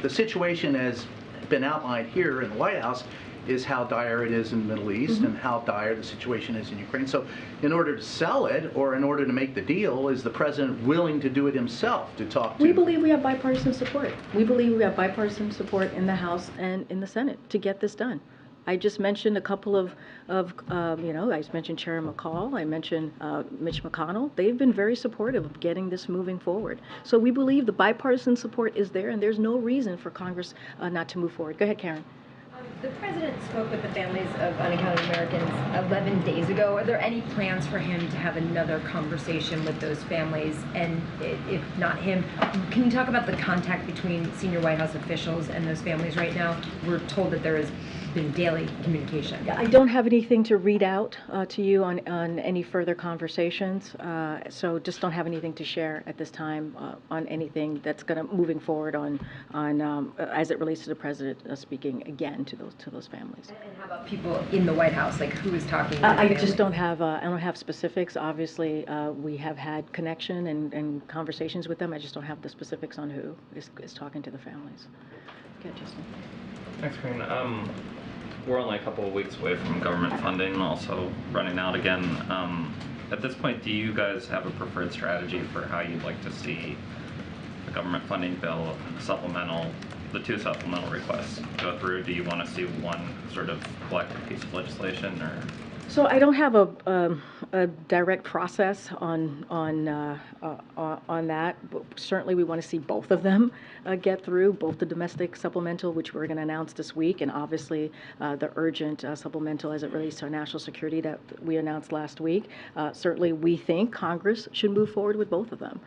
the situation has been outlined here in the White House is how dire it is in the Middle East and how dire the situation is in Ukraine. So in order to sell it, or in order to make the deal, is the President willing to do it himself to talk to? We believe we have bipartisan support. We believe we have bipartisan support in the House and in the Senate to get this done. I just mentioned a couple of I just mentioned Chairman McCall, I mentioned Mitch McConnell. They've been very supportive of getting this moving forward. So we believe the bipartisan support is there, and there's no reason for Congress not to move forward. Go ahead, Karen. The President spoke with the families of unaccounted Americans 11 days ago. Are there any plans for him to have another conversation with those families? And if not him, can you talk about the contact between senior White House officials and those families right now? We're told that there has been daily communication. Yeah, I don't have anything to read out to you on any further conversations, so just don't have anything to share at this time on anything that's going to moving forward on as it relates to the President speaking again to those families. And how about people in the White House? Like, who is talking to I just don't have I don't have specifics. Obviously, we have had connection and conversations with them. I just don't have the specifics on who is talking to the families. Okay, Justin. Thanks, Karine. We're only a couple of weeks away from government funding also running out again. At this point, do you guys have a preferred strategy for how you'd like to see the government funding bill, the two supplemental requests go through? Do you want to see one sort of collective piece of legislation, or? So I don't have a direct process on that. But certainly, we want to see both of them get through, both the domestic supplemental, which we're going to announce this week, and obviously the urgent supplemental as it relates to our national security that we announced last week. Certainly, we think Congress should move forward with both of them.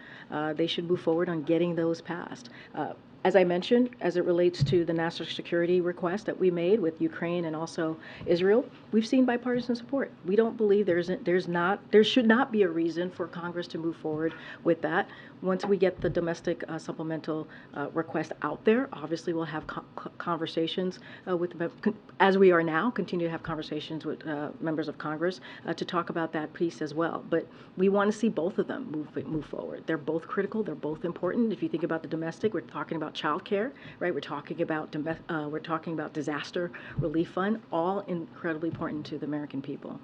They should move forward on getting those passed. As I mentioned, as it relates to the national security request that we made with Ukraine and also Israel, we've seen bipartisan support. We don't believe there should not be a reason for Congress to move forward with that. Once we get the domestic supplemental request out there, obviously we'll have conversations with, as we are now, continue to have conversations with members of Congress to talk about that piece as well. But we want to see both of them move forward. They're both critical. They're both important. If you think about the domestic, we're talking about child care, right? We're talking about disaster relief fund, all incredibly important to the American people.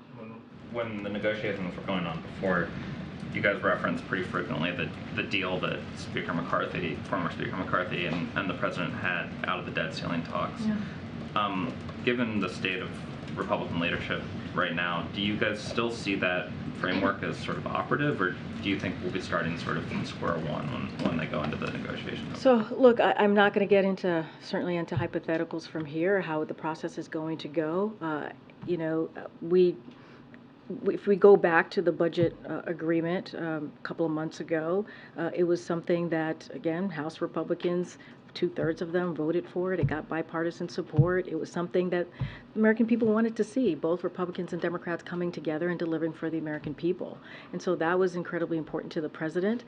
When the negotiations were going on before, you guys referenced pretty frequently the deal that former Speaker McCarthy and the President had out of the debt ceiling talks. Yeah. Given the state of Republican leadership right now, do you guys still see that framework as sort of operative, or do you think we'll be starting sort of from square one when they go into the negotiations? So look, I'm not going to get certainly into hypotheticals from here, how the process is going to go. If we go back to the budget agreement a couple of months ago, it was something that, again, House Republicans, 2/3 of them voted for it. It got bipartisan support. It was something that American people wanted to see, both Republicans and Democrats coming together and delivering for the American people. And so that was incredibly important to the President.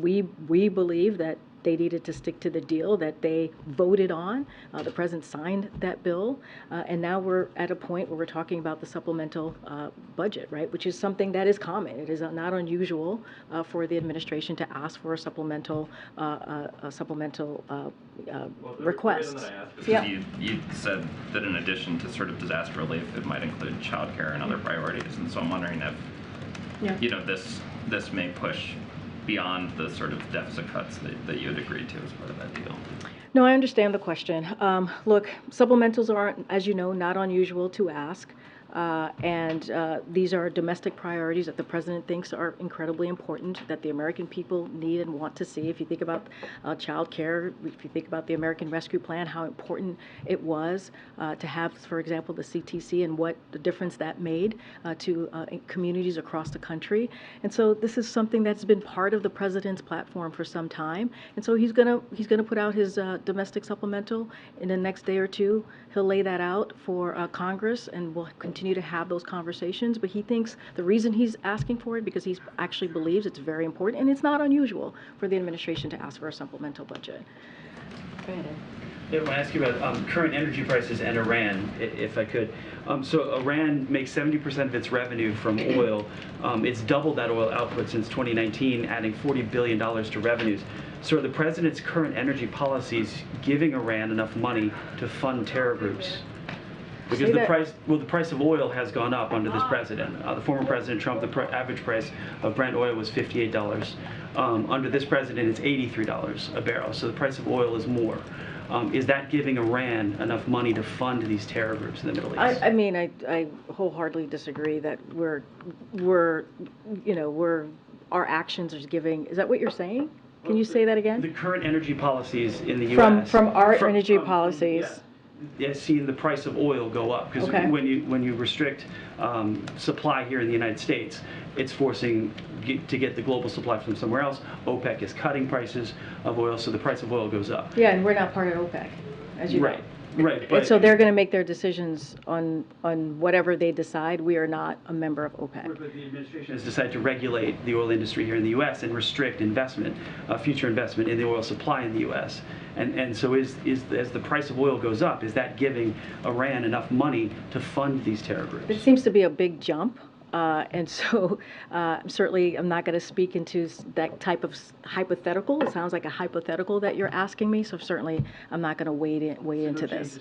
We believe that they needed to stick to the deal that they voted on. The President signed that bill, and now we're at a point where we're talking about the supplemental budget, right, which is something that is common. It is not unusual for the administration to ask for a supplemental request. Yeah. You said that in addition to sort of disaster relief, it might include child care and other priorities, and so I'm wondering if this may push beyond the sort of deficit cuts that you had agreed to as part of that deal. No, I understand the question. Look, supplementals are, as you know, not unusual to ask. And these are domestic priorities that the President thinks are incredibly important, that the American people need and want to see. If you think about child care, if you think about the American Rescue Plan, how important it was to have, for example, the CTC and what the difference that made to communities across the country. And so this is something that's been part of the President's platform for some time. And so he's gonna put out his domestic supplemental in the next day or two. He'll lay that out for Congress, and we'll continue to have those conversations. But he thinks the reason he's asking for it because he actually believes it's very important, and it's not unusual for the administration to ask for a supplemental budget. Go ahead, Ed. I want to ask you about current energy prices and Iran, if I could. So Iran makes 70% of its revenue from oil. It's doubled that oil output since 2019, adding $40 billion to revenues. So are the President's current energy policies giving Iran enough money to fund terror groups? Because the price of oil has gone up under this President. The former President Trump, the average price of Brent oil was $58. Under this President, it's $83 a barrel. So the price of oil is more. Is that giving Iran enough money to fund these terror groups in the Middle East? I mean, I wholeheartedly disagree that our actions are giving. Is that what you're saying? Can you say that again? The current energy policies in the U.S. From our energy policies. Yeah, seeing the price of oil go up, because when you restrict supply here in the United States, it's forcing to get the global supply from somewhere else. OPEC is cutting prices of oil, so the price of oil goes up. Yeah, and we're not part of OPEC, as you know. Right. And so they're going to make their decisions on whatever they decide. We are not a member of OPEC. But the administration has decided to regulate the oil industry here in the U.S. and restrict investment, future investment in the oil supply in the U.S. And so as the price of oil goes up, is that giving Iran enough money to fund these terror groups? It seems to be a big jump. And so certainly I'm not going to speak into that type of hypothetical. It sounds like a hypothetical that you're asking me. So certainly I'm not going to weigh into this.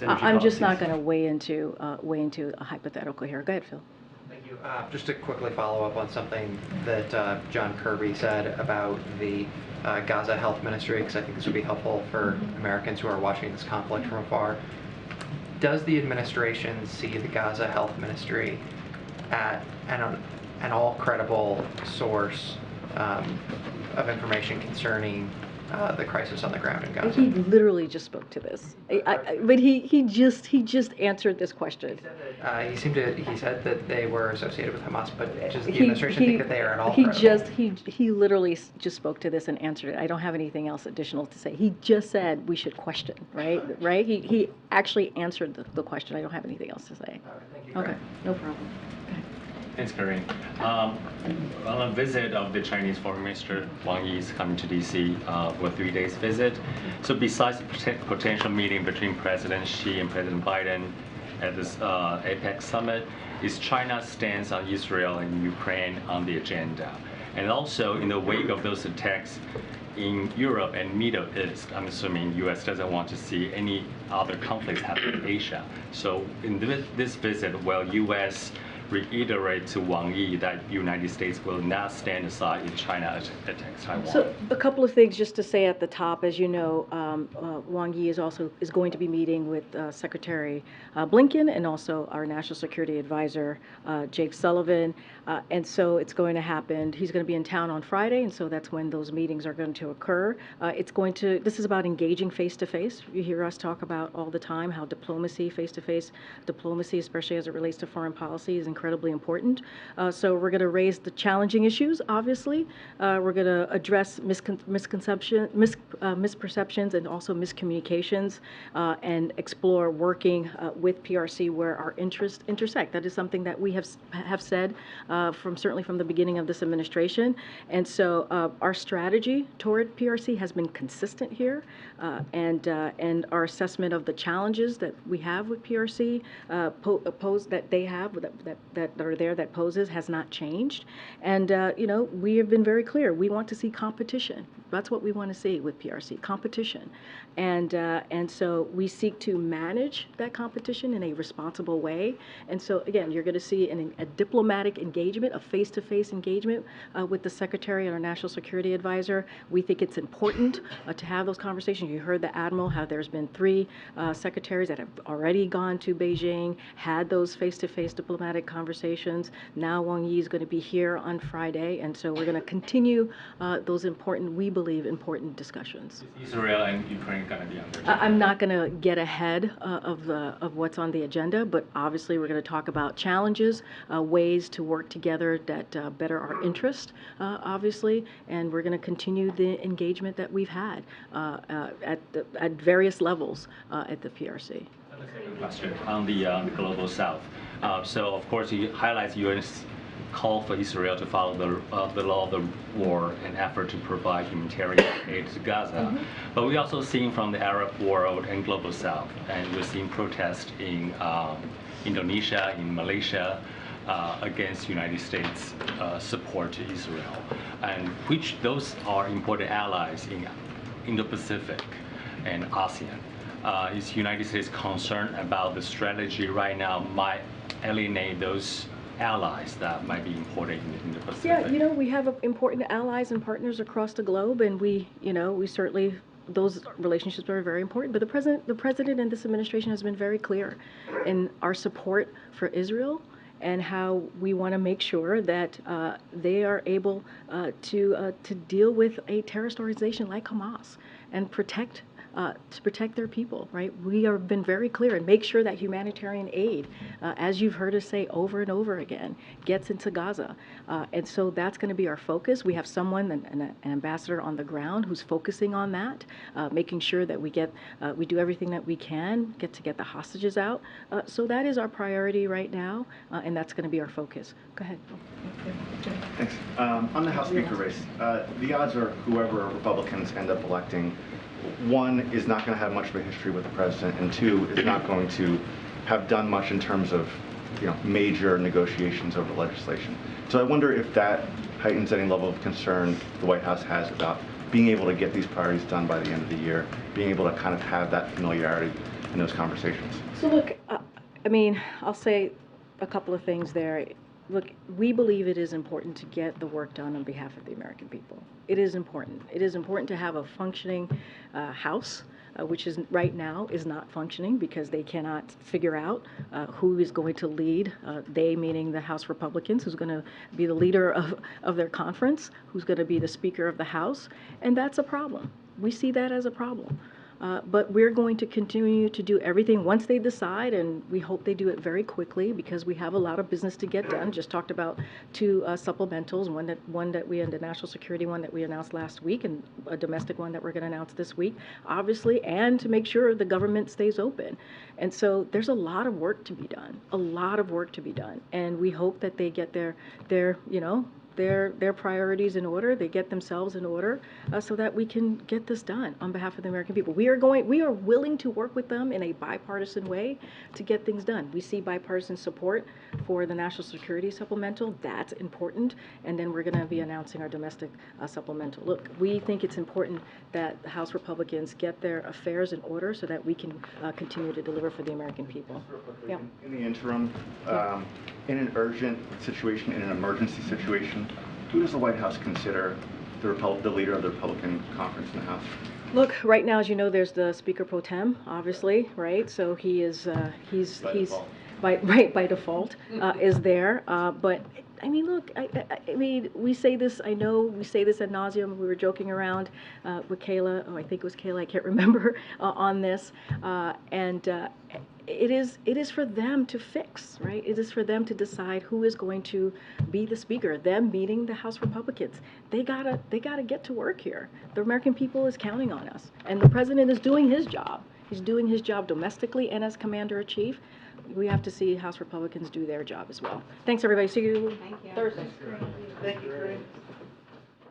I'm just not going to weigh into a hypothetical here. Go ahead, Phil. Thank you. Just to quickly follow up on something that John Kirby said about the Gaza Health Ministry, because I think this would be helpful for Americans who are watching this conflict from afar. Does the administration see the Gaza Health Ministry at an all credible source of information concerning the crisis on the ground in Gaza? He literally just spoke to this, but he just answered this question. He said that they were associated with Hamas, but does the administration think that they are at all credible? He literally just spoke to this and answered it. I don't have anything else additional to say. He just said we should question, right? He actually answered the question. I don't have anything else to say. Thank you. Okay, no problem. Thanks, Karine. On a visit of the Chinese Foreign Minister, Wang Yi is coming to D.C. For a 3-day visit. So besides the potential meeting between President Xi and President Biden at this APEC summit, is China's stance on Israel and Ukraine on the agenda? And also, in the wake of those attacks in Europe and Middle East, I'm assuming U.S. doesn't want to see any other conflicts happen in Asia. So in this visit, will U.S. reiterate to Wang Yi that United States will not stand aside if China attacks Taiwan? So a couple of things just to say at the top. As you know, Wang Yi is going to be meeting with Secretary Blinken and also our National Security Advisor Jake Sullivan, and so it's going to happen. He's going to be in town on Friday, and so that's when those meetings are going to occur. This is about engaging face to face. You hear us talk about all the time how diplomacy, face to face diplomacy, especially as it relates to foreign policy, is incredibly important. So we're going to raise the challenging issues, obviously. We're going to address misperceptions and also miscommunications and explore working with PRC where our interests intersect. That is something that we have said certainly from the beginning of this administration. And so our strategy toward PRC has been consistent here, and our assessment of the challenges that we have with PRC that are there that poses has not changed. And we have been very clear. We want to see competition. That's what we want to see with PRC, competition. And so we seek to manage that competition in a responsible way. And so again, you're going to see a diplomatic engagement, a face-to-face engagement with the Secretary and our National Security Advisor. We think it's important to have those conversations. You heard the Admiral, how there's been 3 secretaries that have already gone to Beijing, had those face-to-face diplomatic conversations. Now Wang Yi is going to be here on Friday, and so we're going to continue those we believe, important discussions. Is Israel and Ukraine going to be on the agenda? I'm not going to get ahead of what's on the agenda, but obviously we're going to talk about challenges, ways to work together that better our interest, obviously, and we're going to continue the engagement that we've had at various levels at the PRC. The second question on the global south. So of course he highlights UN's call for Israel to follow the law of the war and effort to provide humanitarian aid to Gaza. But we also seen from the Arab world and global south, and we're seeing protests in Indonesia, in Malaysia, against United States support to Israel, and which those are important allies in Indo-Pacific and ASEAN. Is United States concerned about the strategy right now might alienate those allies that might be important in the Pacific? Yeah, we have important allies and partners across the globe, and we certainly, those relationships are very important. But the president and this administration has been very clear in our support for Israel and how we want to make sure that they are able to deal with a terrorist organization like Hamas and to protect their people, right? We have been very clear and make sure that humanitarian aid, as you've heard us say over and over again, gets into Gaza. And so that's going to be our focus. We have someone, an ambassador on the ground who's focusing on that, making sure that we do everything that we can get the hostages out. So that is our priority right now, and that's going to be our focus. Go ahead. Thanks. On the House Speaker race, the odds are whoever Republicans end up electing, 1 is not going to have much of a history with the president, and 2 is not going to have done much in terms of major negotiations over legislation. So I wonder if that heightens any level of concern the White House has about being able to get these priorities done by the end of the year, being able to kind of have that familiarity in those conversations. So look, I'll say a couple of things there. look, we believe it is important to get the work done on behalf of the American people. It is important. It is important to have a functioning House, which is right now is not functioning because they cannot figure out who is going to lead, they meaning the House Republicans, who's going to be the leader of their conference, who's going to be the Speaker of the House, and that's a problem. We see that as a problem. But we're going to continue to do everything once they decide, and we hope they do it very quickly because we have a lot of business to get done. Just talked about 2 supplementals, one that we, and the national security one that we announced last week, and a domestic one that we're going to announce this week, obviously, and to make sure the government stays open. And so there's a lot of work to be done, and we hope that they get their priorities in order, they get themselves in order, so that we can get this done on behalf of the American people. We are willing to work with them in a bipartisan way to get things done. We see bipartisan support for the national security supplemental. That's important. And then we're going to be announcing our domestic supplemental. Look, we think it's important that the House Republicans get their affairs in order so that we can continue to deliver for the American people. Yeah. In the interim, in an urgent situation, in an emergency situation, who does the White House consider the leader of the Republican conference in the House? Look, right now, as you know, there's the Speaker pro tem, obviously, right? So he is he's by default is there. But I mean, look, I mean, we say this. I know we say this ad nauseum. We were joking around with Kayla. Oh, I think it was Kayla. I can't remember on this. It is for them to fix, right? It is for them to decide who is going to be the speaker. Them meeting the House Republicans. They gotta get to work here. The American people is counting on us, and the president is doing his job. He's doing his job domestically and as commander-in-chief. We have to see House Republicans do their job as well. Thanks, everybody. See you Thursday. Thank you, Karine.